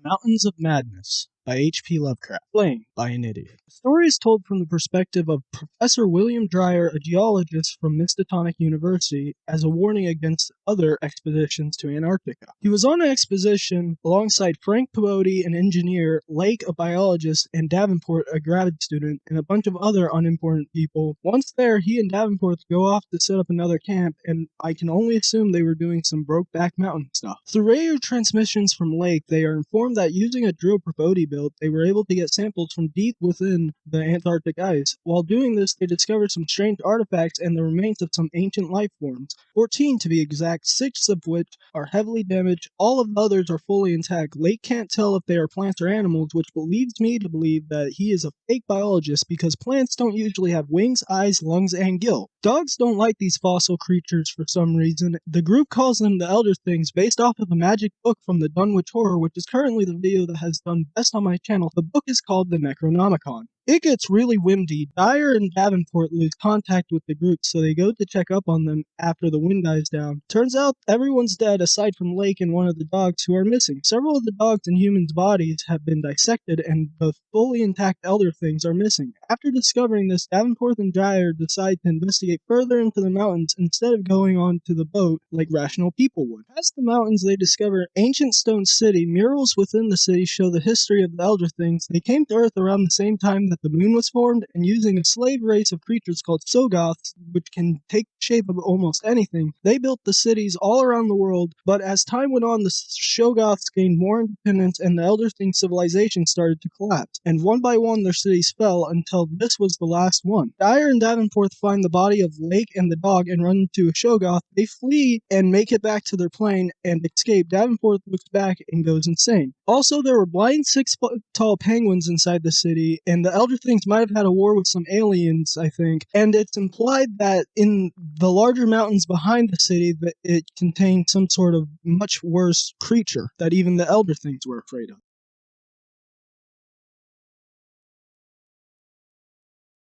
Mountains of Madness by HP Lovecraft. Flame by an Idiot. The story is told from the perspective of Professor William Dreyer, a geologist from Miskatonic University, as a warning against other expeditions to Antarctica. He was on an expedition alongside Frank Peyote, an engineer, Lake, a biologist, and Davenport, a grad student, and a bunch of other unimportant people. Once there, he and Davenport go off to set up another camp, and I can only assume they were doing some Brokeback Mountain stuff. Through radio transmissions from Lake, they are informed that using a drill Peyote built, they were able to get samples from deep within the Antarctic ice. While doing this, they discovered some strange artifacts and the remains of some ancient life forms, 14 to be exact, 6 of which are heavily damaged. All of the others are fully intact. Lake can't tell if they are plants or animals, which leads me to believe that he is a fake biologist because plants don't usually have wings, eyes, lungs, and gill. Dogs don't like these fossil creatures for some reason. The group calls them the Elder Things based off of the magic book from the Dunwich Horror, which is currently the video that has done best on my channel. The book is called the Necronomicon. It gets really windy. Dyer and Davenport lose contact with the group, so they go to check up on them after the wind dies down. Turns out everyone's dead aside from Lake and one of the dogs who are missing. Several of the dogs and humans' bodies have been dissected and the fully intact Elder Things are missing. After discovering this, Davenport and Dyer decide to investigate further into the mountains instead of going on to the boat like rational people would. Past the mountains, they discover an ancient stone city. Murals within the city show the history of the Elder Things. They came to Earth around the same time that the moon was formed, and using a slave race of creatures called Sogoths, which can take the shape of almost anything, they built the cities all around the world. But as time went on, the Shoggoths gained more independence and the Elder Thing civilization started to collapse, and one by one their cities fell until this was the last one. Dyer and Davenport find the body of Lake and the dog and run into a Shoggoth. They flee and make it back to their plane and escape. Davenport looks back and goes insane. Also, there were blind 6-foot-tall penguins inside the city, and the Elder Things might have had a war with some aliens, I think. And it's implied that in the larger mountains behind the city, that it contained some sort of much worse creature that even the Elder Things were afraid of.